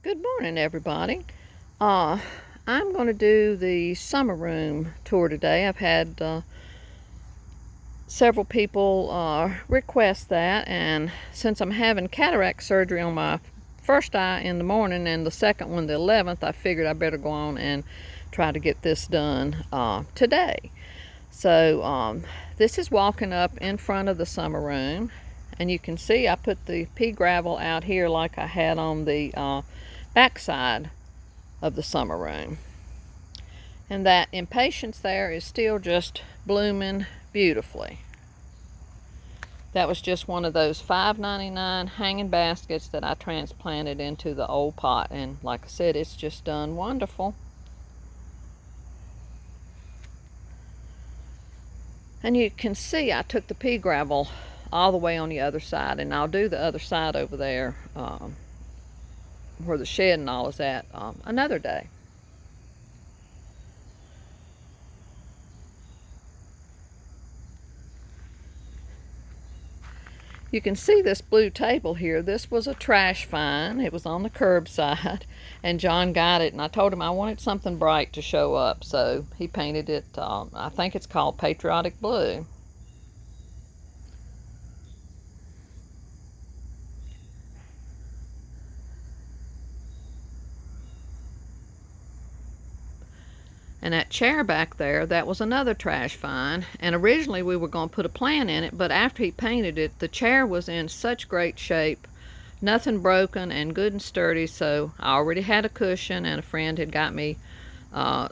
Good morning, everybody. I'm going to do the summer room tour today. I've had several people request that, and since I'm having cataract surgery on my first eye in the morning and the second one the 11th, I figured I better go on and try to get this done today. So this is walking up in front of the summer room, and you can see I put the pea gravel out here like I had on the backside of the summer room. And that impatiens there is still just blooming beautifully. That was just one of those $5.99 hanging baskets that I transplanted into the old pot, and like I said, it's just done wonderful. And you can see I took the pea gravel all the way on the other side, and I'll do the other side over there where the shed and all is at another day. You can see this blue table here. This was a trash find. It was on the curbside, and John got it, and I told him I wanted something bright to show up, so he painted it, I think it's called Patriotic Blue. And that chair back there, that was another trash find. And originally we were going to put a plant in it, but after he painted it, the chair was in such great shape, nothing broken and good and sturdy. So I already had a cushion, and a friend had got me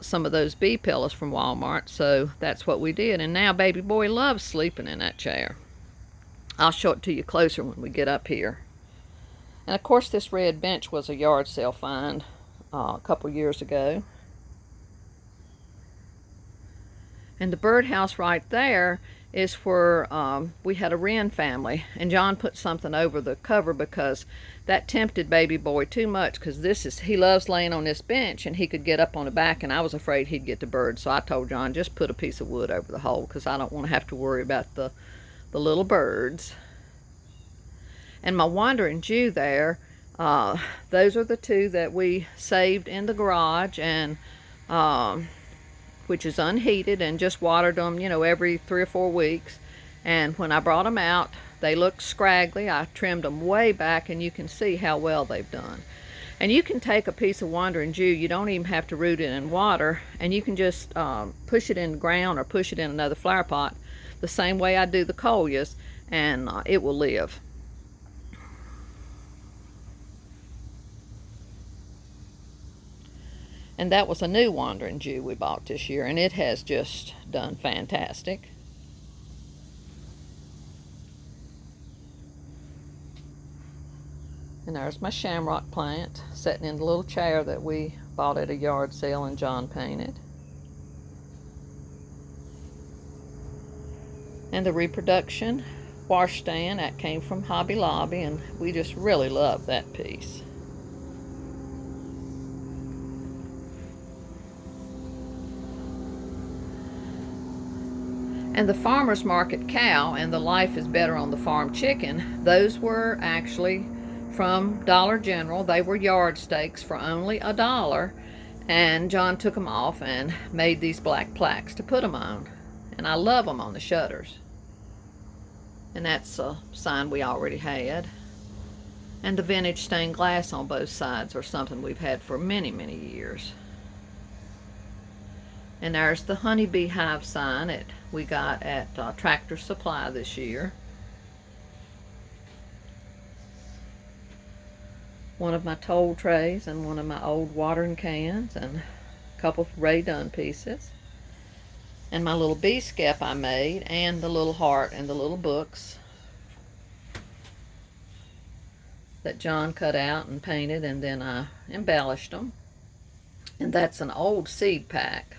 some of those bee pillows from Walmart. So that's what we did. And now baby boy loves sleeping in that chair. I'll show it to you closer when we get up here. And of course this red bench was a yard sale find a couple years ago. And the birdhouse right there is where we had a wren family, and John put something over the cover because that tempted baby boy too much, because he loves laying on this bench, and he could get up on the back, and I was afraid he'd get the bird. So I told John, just put a piece of wood over the hole, because I don't want to have to worry about the little birds. And my wandering Jew there, those are the two that we saved in the garage, and which is unheated, and just watered them, every 3 or 4 weeks. And when I brought them out, they looked scraggly. I trimmed them way back, and you can see how well they've done. And you can take a piece of wandering Jew, you don't even have to root it in water, and you can just push it in the ground or push it in another flower pot the same way I do the Collias, and it will live. And that was a new wandering Jew we bought this year, and it has just done fantastic. And there's my shamrock plant sitting in the little chair that we bought at a yard sale and John painted. And the reproduction washstand, that came from Hobby Lobby, and we just really love that piece. And the farmer's market cow and the Life is Better on the Farm chicken, those were actually from Dollar General. They were yard steaks for only $1, and John took them off and made these black plaques to put them on. And I love them on the shutters. And that's a sign we already had. And the vintage stained glass on both sides are something we've had for many, many years. And there's the honeybee hive sign that we got at Tractor Supply this year. One of my toll trays, and one of my old watering cans, and a couple of Ray Dunn pieces. And my little bee skep I made, and the little heart and the little books that John cut out and painted, and then I embellished them. And that's an old seed pack.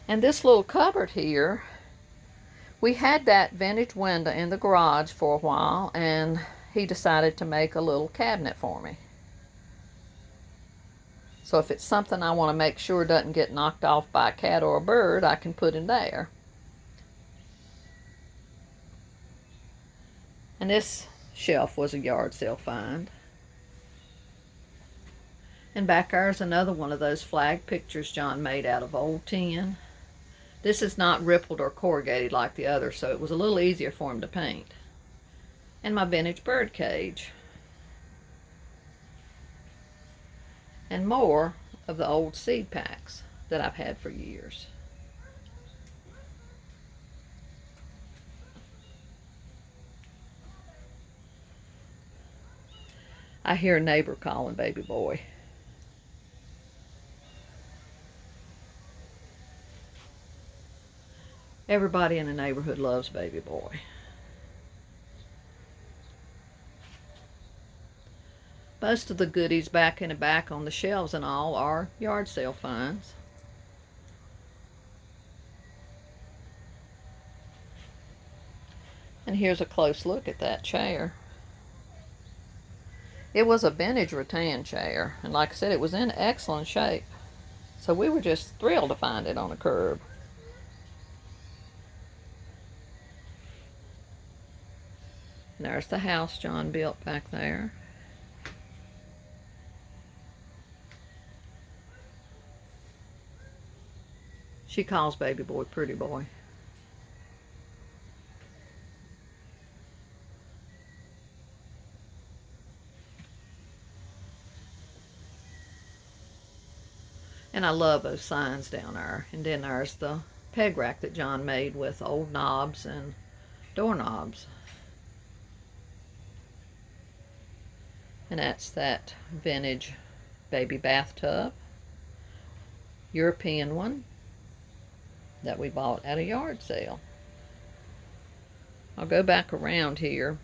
And this little cupboard here, we had that vintage window in the garage for a while, and he decided to make a little cabinet for me. So if it's something I want to make sure doesn't get knocked off by a cat or a bird, I can put in there. And this shelf was a yard sale find. And back there's another one of those flag pictures John made out of old tin. This is not rippled or corrugated like the other, so it was a little easier for him to paint. And my vintage bird cage. And more of the old seed packs that I've had for years. I hear a neighbor calling baby boy. Everybody in the neighborhood loves baby boy. Most of the goodies back in the back on the shelves and all are yard sale finds. And here's a close look at that chair. It was a vintage rattan chair, and like I said, it was in excellent shape. So we were just thrilled to find it on a curb. And there's the house John built back there. She calls baby boy pretty boy. And I love those signs down there. And then there's the peg rack that John made with old knobs and doorknobs. And that's that vintage baby bathtub. European one that we bought at a yard sale. I'll go back around here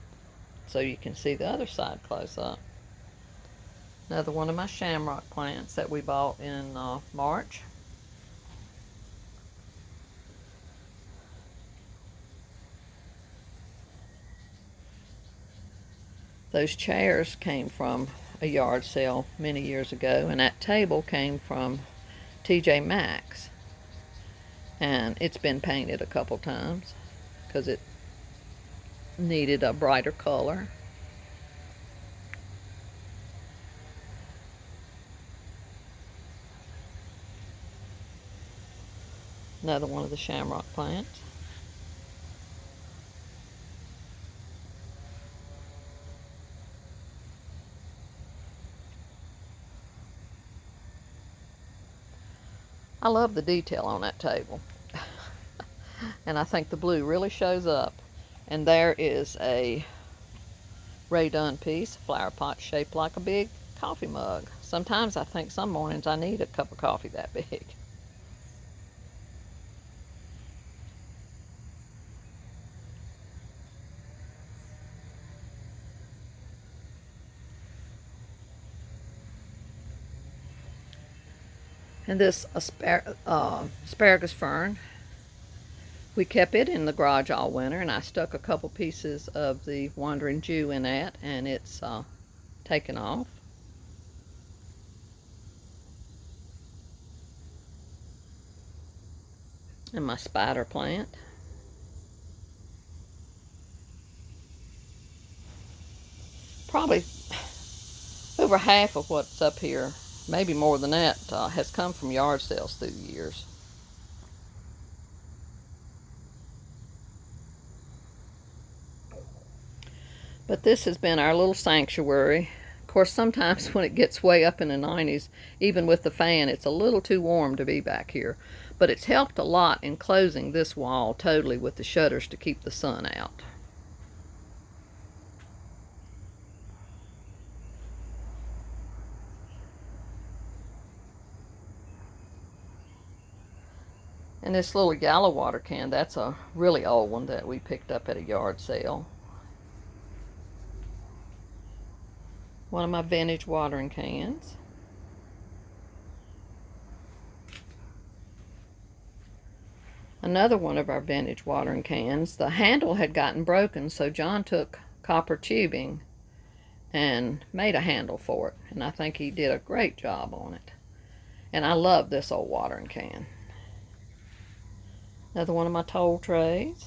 so you can see the other side close up. Another one of my shamrock plants that we bought in March. Those chairs came from a yard sale many years ago, and that table came from TJ Maxx. And it's been painted a couple times because it needed a brighter color. Another one of the shamrock plants. I love the detail on that table. And I think the blue really shows up. And there is a Ray Dunn piece, a flower pot shaped like a big coffee mug. Sometimes I think some mornings I need a cup of coffee that big. And this asparagus fern, we kept it in the garage all winter, and I stuck a couple pieces of the Wandering Jew in that, and it's taken off. And my spider plant. Probably over half of what's up here, maybe more than that, has come from yard sales through the years. But this has been our little sanctuary. Of course, sometimes when it gets way up in the 90s, even with the fan, it's a little too warm to be back here. But it's helped a lot in closing this wall totally with the shutters to keep the sun out. And this little yellow water can, that's a really old one that we picked up at a yard sale. One of my vintage watering cans. Another one of our vintage watering cans. The handle had gotten broken, so John took copper tubing and made a handle for it. And I think he did a great job on it. And I love this old watering can. Another one of my toll trays.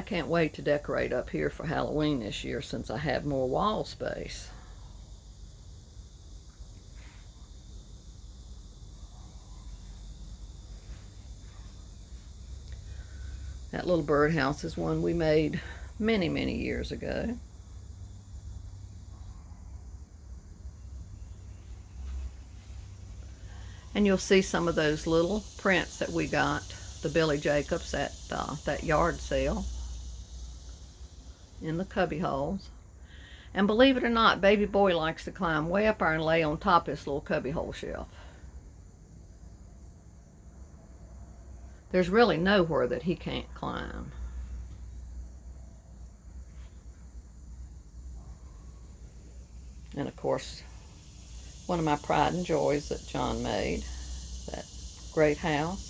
I can't wait to decorate up here for Halloween this year since I have more wall space. That little birdhouse is one we made many, many years ago. And you'll see some of those little prints that we got, the Billy Jacobs, at that yard sale in the cubby holes. And believe it or not, baby boy likes to climb way up there and lay on top of this little cubby hole shelf. There's really nowhere that he can't climb. And of course, one of my pride and joys that John made, that great house.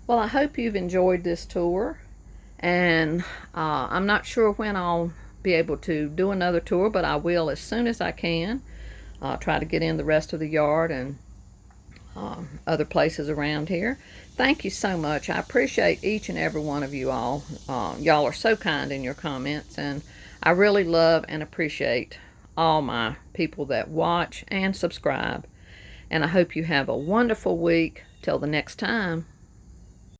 Well, I hope you've enjoyed this tour, and I'm not sure when I'll be able to do another tour, but I will as soon as I can. Try to get in the rest of the yard and other places around here. Thank you so much. I appreciate each and every one of you all. Y'all are so kind in your comments, and I really love and appreciate all my people that watch and subscribe. And I hope you have a wonderful week. Till the next time.